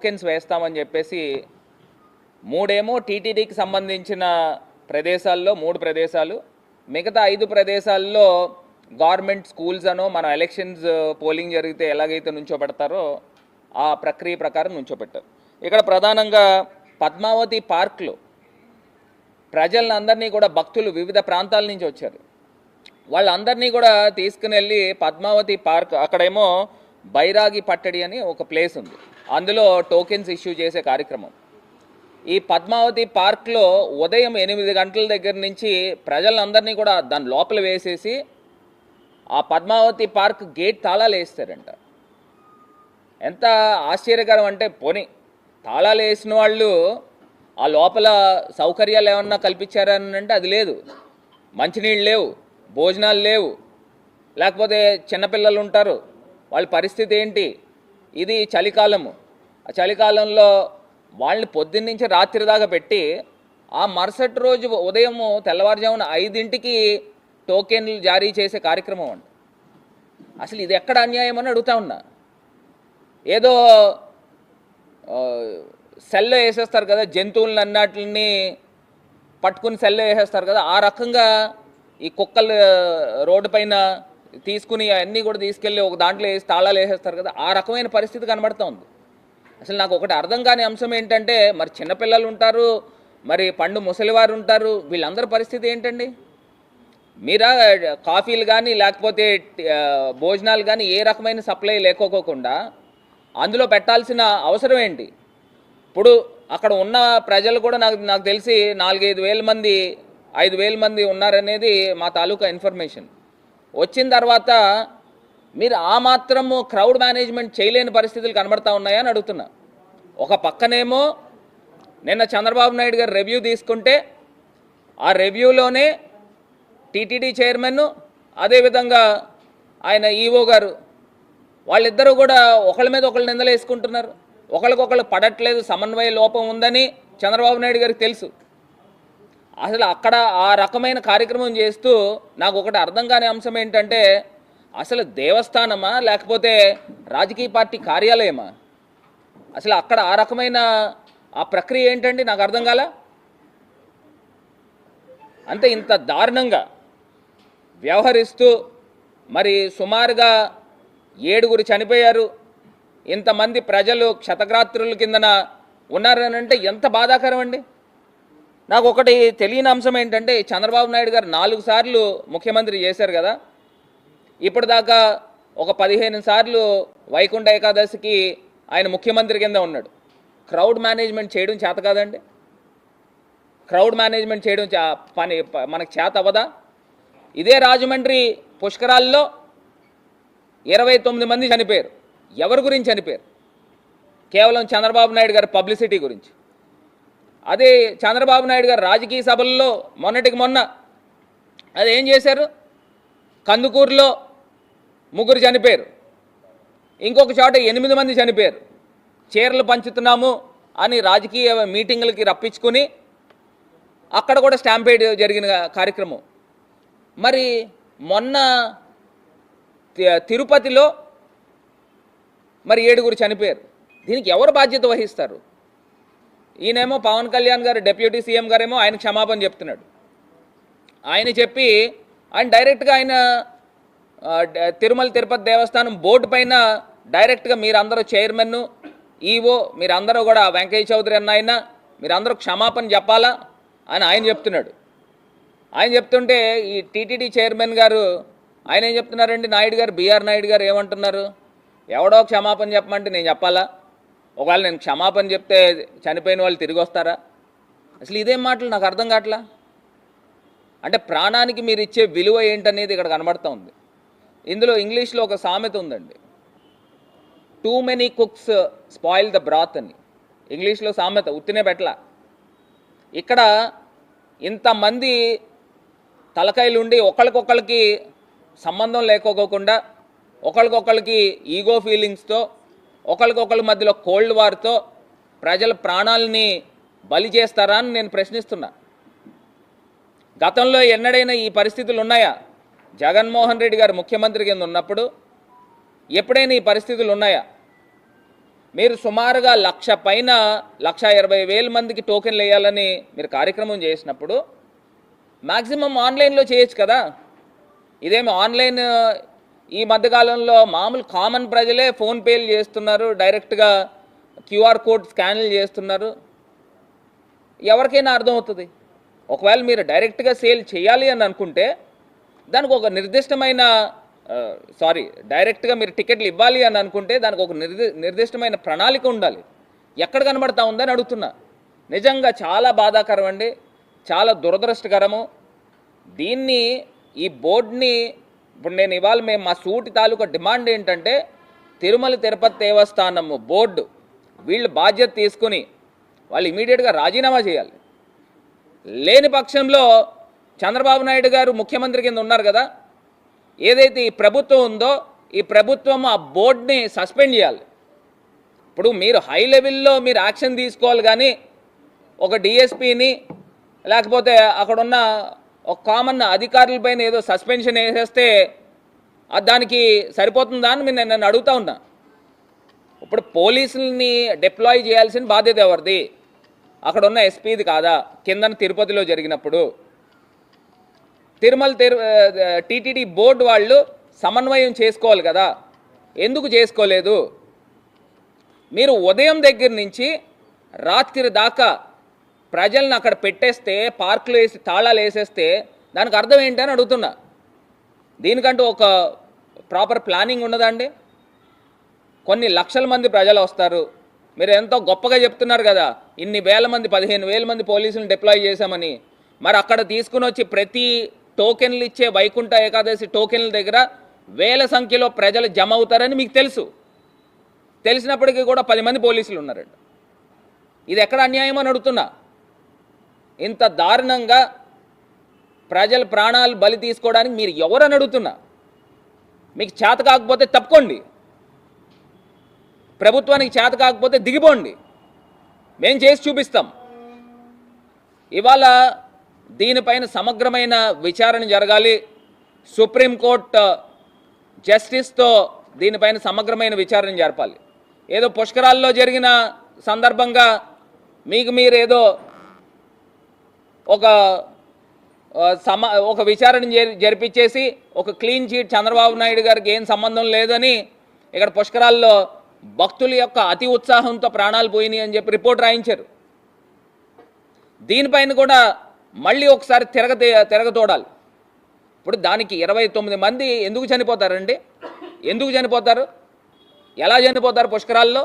Tokens వేస్తామని చెప్పేసి మూడేమో టీటీడీకి సంబంధించిన ప్రదేశాల్లో 3 ప్రదేశాలు, మిగతా 5 ప్రదేశాల్లో గవర్నమెంట్ స్కూల్స్ అనో మనం ఎలక్షన్స్ పోలింగ్ జరిగితే ఎలాగైతే నుంచోబెడతారో ఆ ప్రక్రియ ప్రకారం నుంచోబెట్టారు. ఇక్కడ ప్రధానంగా పద్మావతి పార్క్లో ప్రజలందరినీ కూడా భక్తులు వివిధ ప్రాంతాల నుంచి వచ్చారు. వాళ్ళందరినీ కూడా తీసుకుని వెళ్ళి పద్మావతి పార్క్, అక్కడేమో బైరాగి పట్టడి అని ఒక ప్లేస్ ఉంది, అందులో టోకెన్స్ ఇష్యూ చేసే కార్యక్రమం. ఈ పద్మావతి పార్క్లో ఉదయం 8 గంటల దగ్గర నుంచి ప్రజలందరినీ కూడా దాని లోపల వేసేసి ఆ పద్మావతి పార్క్ గేట్ తాళాలు వేస్తారంట. ఎంత ఆశ్చర్యకరం అంటే, పోనీ తాళాలు వేసిన వాళ్ళు ఆ లోపల సౌకర్యాలు ఏమన్నా కల్పించారని అంటే అది లేదు. మంచినీళ్ళు లేవు, భోజనాలు లేవు, లేకపోతే చిన్నపిల్లలు ఉంటారు, వాళ్ళ పరిస్థితి ఏంటి? ఇది చలికాలము. ఆ చలికాలంలో వాళ్ళని పొద్దున్నుంచి రాత్రి దాకా పెట్టి ఆ మరుసటి రోజు ఉదయము తెల్లవారుజామున 5ంటికి టోకెన్లు జారీ చేసే కార్యక్రమం అండి. అసలు ఇది ఎక్కడ అన్యాయం అని అడుగుతా ఉన్నా. ఏదో సెల్లో వేసేస్తారు కదా, జంతువులను అన్నిటిని పట్టుకుని సెల్లో వేసేస్తారు కదా, ఆ రకంగా ఈ కుక్కలు రోడ్డు పైన తీసుకుని అన్నీ కూడా తీసుకెళ్ళి ఒక దాంట్లో వేసి తాళాలు వేసేస్తారు కదా, ఆ రకమైన పరిస్థితి కనబడుతూ ఉంది. అసలు నాకు ఒకటి అర్థం కాని అంశం ఏంటంటే, మరి చిన్నపిల్లలు ఉంటారు, మరి పండు ముసలివారు ఉంటారు, వీళ్ళందరి పరిస్థితి ఏంటండి? మీరా కాఫీలు కానీ లేకపోతే భోజనాలు కానీ ఏ రకమైన సప్లై లేకోకుండా అందులో పెట్టాల్సిన అవసరం ఏంటి? ఇప్పుడు అక్కడ ఉన్న ప్రజలు కూడా నాకు తెలిసి 4-5 వేల మంది 5,000 మంది ఉన్నారనేది మా తాలూకా ఇన్ఫర్మేషన్. వచ్చిన తర్వాత మీరు ఆ మాత్రము క్రౌడ్ మేనేజ్మెంట్ చేయలేని పరిస్థితులు కనబడతా ఉన్నాయని అడుగుతున్నా. ఒక పక్కనేమో నిన్న చంద్రబాబు నాయుడు గారు రివ్యూ తీసుకుంటే ఆ రివ్యూలోనే టీటీడీ చైర్మన్, అదేవిధంగా ఆయన ఈఓ గారు, వాళ్ళిద్దరూ కూడా ఒకళ్ళ మీద ఒకళ్ళు నిందలు వేసుకుంటున్నారు. ఒకరికొకళ్ళు పడట్లేదు, సమన్వయ లోపం ఉందని చంద్రబాబు నాయుడు గారికి తెలుసు. అసలు అక్కడ ఆ రకమైన కార్యక్రమం చేస్తూ నాకు ఒకటి అర్థం కాని అంశం ఏంటంటే, అసలు దేవస్థానమా లేకపోతే రాజకీయ పార్టీ కార్యాలయమా? అసలు అక్కడ ఆ రకమైన ఆ ప్రక్రియ ఏంటండి? నాకు అర్థం కాల. అంటే ఇంత దారుణంగా వ్యవహరిస్తూ మరి సుమారుగా 7 చనిపోయారు, ఇంతమంది ప్రజలు క్షతగాత్రుల కిందన ఉన్నారని అంటే ఎంత బాధాకరం అండి. నాకు ఒకటి తెలియని అంశం ఏంటంటే, చంద్రబాబు నాయుడు గారు 4 సార్లు ముఖ్యమంత్రి చేశారు కదా, ఇప్పటిదాకా ఒక 15 సార్లు వైకుంఠ ఏకాదశికి ఆయన ముఖ్యమంత్రి కింద ఉన్నాడు. క్రౌడ్ మేనేజ్మెంట్ చేయడం చేత కాదండి? క్రౌడ్ మేనేజ్మెంట్ చేయడం పని మనకు చేత అవ్వదా? ఇదే రాజమండ్రి పుష్కరాల్లో 29 మంది చనిపోయారు. ఎవరి గురించి చనిపోయారు? కేవలం చంద్రబాబు నాయుడు గారి పబ్లిసిటీ గురించి. అదే చంద్రబాబు నాయుడు గారు రాజకీయ సభల్లో మొన్నటికి మొన్న అది ఏం చేశారు? కందుకూరులో 3 చనిపోయారు, ఇంకొక చోట 8 మంది చనిపోయారు. చీరలు పంచుతున్నాము అని రాజకీయ మీటింగులకి రప్పించుకొని అక్కడ కూడా స్టాంపేడ్ జరిగిన కార్యక్రమం. మరి మొన్న తిరుపతిలో మరి 7 చనిపోయారు. దీనికి ఎవరు బాధ్యత వహిస్తారు? ఈయనేమో పవన్ కళ్యాణ్ గారు, డిప్యూటీ సీఎం గారేమో ఆయన క్షమాపణ చెప్తున్నాడు. ఆయన చెప్పి ఆయన డైరెక్ట్గా ఆయన తిరుమల తిరుపతి దేవస్థానం బోర్డు పైన డైరెక్ట్గా మీరందరూ చైర్మన్, ఈఓ, మీరందరూ కూడా వెంకయ్య చౌదరి అన్న ఆయన మీరందరూ క్షమాపణ చెప్పాలా అని ఆయన చెప్తున్నాడు. ఆయన చెప్తుంటే ఈ టీటీడీ చైర్మన్ గారు ఆయన ఏం చెప్తున్నారండి? నాయుడు గారు, బిఆర్ నాయుడు గారు ఏమంటున్నారు? ఎవడో క్షమాపణ చెప్పమంటే నేను చెప్పాలా? ఒకవేళ నేను క్షమాపణ చెప్తే చనిపోయిన వాళ్ళు తిరిగి వస్తారా? అసలు ఇదేం మాటలు నాకు అర్థం కావట్లా. అంటే ప్రాణానికి మీరు ఇచ్చే విలువ ఏంటనేది ఇక్కడ కనబడుతూ ఉంది. ఇందులో ఇంగ్లీష్లో ఒక సామెత ఉందండి, too many cooks spoil the బ్రాత్ అని. ఇంగ్లీష్లో సామెత, ఉత్తినే పెట్టలా. ఇక్కడ ఇంతమంది తలకాయలు ఉండి ఒకరికొకరికి సంబంధం లేకోకుండా, ఒకరికొకరికి ఈగో ఫీలింగ్స్తో, ఒకరికొకరి మధ్యలో కోల్డ్ వార్తో ప్రజల ప్రాణాలని బలి చేస్తారా అని నేను ప్రశ్నిస్తున్నా. గతంలో ఎన్నడైనా ఈ పరిస్థితులు ఉన్నాయా? జగన్మోహన్ రెడ్డి గారు ముఖ్యమంత్రి కింద ఉన్నప్పుడు ఎప్పుడైనా ఈ పరిస్థితులు ఉన్నాయా? మీరు సుమారుగా 1,00,000 పైన 1,20,000 మందికి టోకెన్లు వేయాలని మీరు కార్యక్రమం చేసినప్పుడు మ్యాక్సిమం ఆన్లైన్లో చేయొచ్చు కదా. ఇదేమి ఆన్లైన్ ఈ మధ్యకాలంలో మామూలు కామన్ ప్రజలే ఫోన్పేలు చేస్తున్నారు, డైరెక్ట్గా క్యూఆర్ కోడ్ స్కాన్లు చేస్తున్నారు. ఎవరికైనా అర్థమవుతుంది. ఒకవేళ మీరు డైరెక్ట్గా సేల్ చేయాలి అని అనుకుంటే దానికి ఒక నిర్దిష్టమైన డైరెక్ట్గా మీరు టికెట్లు ఇవ్వాలి అని అనుకుంటే దానికి ఒక నిర్దిష్టమైన ప్రణాళిక ఉండాలి. ఎక్కడ కనబడతా ఉందని అడుగుతున్నా. నిజంగా చాలా బాధాకరం అండి, చాలా దురదృష్టకరము. దీన్ని ఈ బోర్డుని ఇప్పుడు నేను ఇవాళ మేము మా సూటి తాలూకా డిమాండ్ ఏంటంటే తిరుమల తిరుపతి దేవస్థానము బోర్డు వీళ్ళు బాధ్యత తీసుకుని వాళ్ళు ఇమీడియట్గా రాజీనామా చేయాలి. లేని పక్షంలో చంద్రబాబు నాయుడు గారు ముఖ్యమంత్రి కింద ఉన్నారు కదా, ఏదైతే ఈ ప్రభుత్వం ఉందో ఈ ప్రభుత్వం ఆ బోర్డుని సస్పెండ్ చేయాలి. ఇప్పుడు మీరు హై లెవెల్లో మీరు యాక్షన్ తీసుకోవాలి, కానీ ఒక డిఎస్పీని లేకపోతే అక్కడున్న ఒక కామన్ అధికారులపైన ఏదో సస్పెన్షన్ వేసేస్తే దానికి సరిపోతుందా అని నేను అడుగుతా ఉన్నా. ఇప్పుడు పోలీసుల్ని డిప్లాయ్ చేయాల్సిన బాధ్యత ఎవరిది? అక్కడ ఉన్న ఎస్పీది కాదా? కిందన తిరుపతిలో జరిగినప్పుడు టీటీడీ బోర్డు వాళ్ళు సమన్వయం చేసుకోవాలి కదా, ఎందుకు చేసుకోలేదు? మీరు ఉదయం దగ్గర నుంచి రాత్రి దాకా ప్రజల్ని అక్కడ పెట్టేస్తే, పార్కులు వేసి తాళాలు వేసేస్తే దానికి అర్థం ఏంటి అని అడుగుతున్నా. దీనికంటూ ఒక ప్రాపర్ ప్లానింగ్ ఉన్నదండి. కొన్ని లక్షల మంది ప్రజలు వస్తారు, మీరు ఎంతో గొప్పగా చెప్తున్నారు కదా, ఇన్ని వేల మంది 15,000 మంది పోలీసులను డిప్లాయ్ చేశామని. మరి అక్కడ తీసుకుని వచ్చి ప్రతి టోకెన్లు ఇచ్చే వైకుంఠ ఏకాదశి టోకెన్ల దగ్గర వేల సంఖ్యలో ప్రజలు జమ అవుతారని మీకు తెలుసు. తెలిసినప్పటికీ కూడా 10 మంది పోలీసులు ఉన్నారండి. ఇది ఎక్కడ అన్యాయం అని అడుగుతున్నా. ఇంత దారుణంగా ప్రజల ప్రాణాలు బలి తీసుకోవడానికి మీరు ఎవరని అడుగుతున్నా. మీకు చేత కాకపోతే తప్పుకోండి, ప్రభుత్వానికి చేత కాకపోతే దిగిపోండి, మేం చేసి చూపిస్తాం. ఇవాళ దీనిపైన సమగ్రమైన విచారణ జరగాలి. సుప్రీంకోర్టు జస్టిస్తో దీనిపైన సమగ్రమైన విచారణ జరపాలి. ఏదో పుష్కరాల్లో జరిగిన సందర్భంగా మీకు మీరు ఏదో ఒక విచారణ జరిపించేసి ఒక క్లీన్ చీట్ చంద్రబాబు నాయుడు గారికి ఏం సంబంధం లేదని ఇక్కడ పుష్కరాల్లో భక్తుల యొక్క అతి ఉత్సాహంతో ప్రాణాలు పోయినాయి అని చెప్పి రిపోర్ట్ రాయించారు. దీనిపైన కూడా మళ్ళీ ఒకసారి తిరగతోడాలి. ఇప్పుడు దానికి 29 మంది ఎందుకు చనిపోతారండి? ఎందుకు చనిపోతారు? ఎలా చనిపోతారు? పుష్కరాల్లో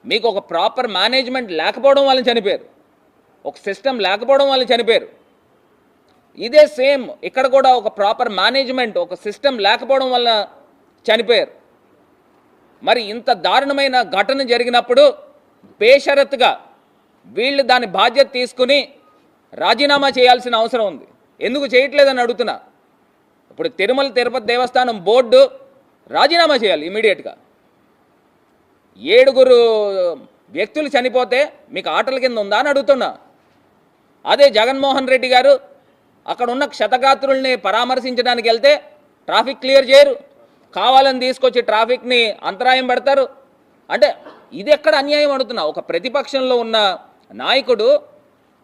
మీకు ఒక ప్రాపర్ మేనేజ్మెంట్ లేకపోవడం వల్ల చనిపోయారు, ఒక సిస్టమ్ లేకపోవడం వల్ల చనిపోయారు. ఇదే సేమ్ ఇక్కడ కూడా ఒక ప్రాపర్ మేనేజ్మెంట్, ఒక సిస్టమ్ లేకపోవడం వల్ల చనిపోయారు. మరి ఇంత దారుణమైన ఘటన జరిగినప్పుడు బేషరతుగా వీళ్ళు దాని బాధ్యత తీసుకుని రాజీనామా చేయాల్సిన అవసరం ఉంది. ఎందుకు చేయట్లేదని అడుగుతున్నా. ఇప్పుడు తిరుమల తిరుపతి దేవస్థానం బోర్డు రాజీనామా చేయాలి ఇమీడియట్గా. 7 వ్యక్తులు చనిపోతే మీకు ఆటల కింద ఉందా అని అడుగుతున్నా. అదే జగన్మోహన్ రెడ్డి గారు అక్కడ ఉన్న క్షతగాత్రుల్ని పరామర్శించడానికి వెళ్తే ట్రాఫిక్ క్లియర్ చేయరు, కావాలని తీసుకొచ్చి ట్రాఫిక్ని అంతరాయం పెడతారు. అంటే ఇది ఎక్కడ అన్యాయం అడుగుతున్నా. ఒక ప్రతిపక్షంలో ఉన్న నాయకుడు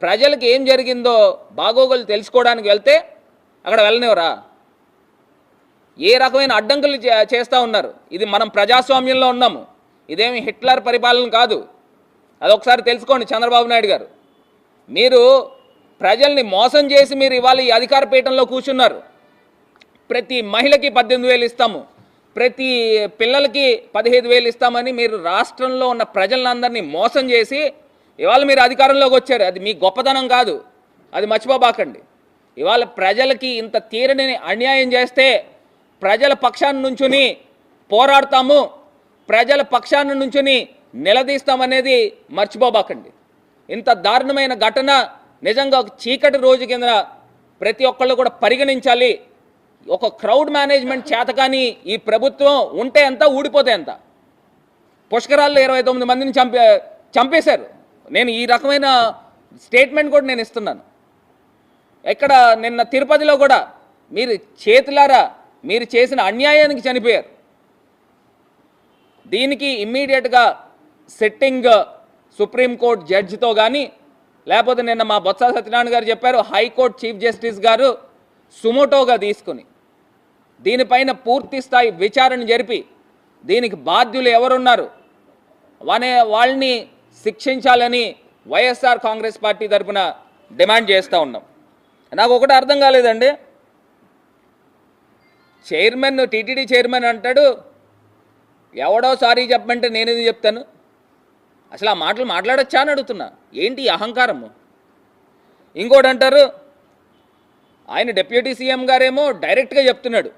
ప్రజలకు ఏం జరిగిందో బాగోగులు తెలుసుకోవడానికి వెళ్తే అక్కడ వెళ్ళనివరా? ఏ రకమైన అడ్డంకులు చేస్తూ ఉన్నారు? ఇది మనం ప్రజాస్వామ్యంలో ఉన్నాము, ఇదేమి హిట్లర్ పరిపాలన కాదు. అదొకసారి తెలుసుకోండి చంద్రబాబు నాయుడు గారు. మీరు ప్రజల్ని మోసం చేసి మీరు ఇవాళ ఈ అధికార పీఠంలో కూర్చున్నారు. ప్రతి మహిళకి 18,000 ఇస్తాము, ప్రతి పిల్లలకి 15,000 ఇస్తామని మీరు రాష్ట్రంలో ఉన్న ప్రజలందరినీ మోసం చేసి ఇవాళ మీరు అధికారంలోకి వచ్చారు. అది మీ గొప్పతనం కాదు, అది మర్చిపోబాకండి. ఇవాళ ప్రజలకి ఇంత తీరని అన్యాయం చేస్తే ప్రజల పక్షాన్ని నుంచుని పోరాడతాము, ప్రజల పక్షాన్ని నుంచుని నిలదీస్తామనేది మర్చిపోబాకండి. ఇంత దారుణమైన ఘటన నిజంగా ఒక చీకటి రోజు కింద ప్రతి ఒక్కళ్ళు కూడా పరిగణించాలి. ఒక క్రౌడ్ మేనేజ్మెంట్ చేతకాని ఈ ప్రభుత్వం ఉంటే ఎంత, ఊడిపోతే ఎంత? పుష్కరాల్లో 29 మందిని చంపేశారు. నేను ఈ రకమైన స్టేట్మెంట్ కూడా నేను ఇస్తున్నాను. ఇక్కడ నిన్న తిరుపతిలో కూడా మీరు చేతులారా మీరు చేసిన అన్యాయానికి చనిపోయారు. దీనికి ఇమ్మీడియట్గా సిట్టింగ్ సుప్రీంకోర్టు జడ్జితో కానీ, లేకపోతే నిన్న మా బొత్స సత్యనారాయణ గారు చెప్పారు, హైకోర్టు చీఫ్ జస్టిస్ గారు సుమోటోగా తీసుకుని దీనిపైన పూర్తి స్థాయి విచారణ జరిపి దీనికి బాధ్యులు ఎవరున్నారు వాళ్ళని శిక్షించాలని వైఎస్ఆర్ కాంగ్రెస్ పార్టీ తరఫున డిమాండ్ చేస్తూ ఉన్నాం. నాకు ఒకటి అర్థం కాలేదండి, చైర్మన్ టీటీడీ చైర్మన్ అంటాడు ఎవడో సారీ చెప్పమంటే నేను ఇది చెప్తాను. అసలు ఆ మాటలు మాట్లాడొచ్చా అని అడుగుతున్నా. ఏంటి అహంకారము? ఇంకోటి అంటారు, ఆయన డిప్యూటీ సీఎం గారేమో డైరెక్ట్గా చెప్తున్నాడు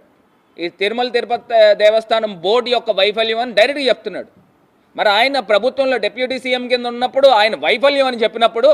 ఈ తిరుమల తిరుపతి దేవస్థానం బోర్డు యొక్క వైఫల్యం అని డైరెక్ట్గా చెప్తున్నాడు. మరి ఆయన ప్రభుత్వంలో డిప్యూటీ సీఎం కింద ఉన్నప్పుడు ఆయన వైఫల్యం అని చెప్పినప్పుడు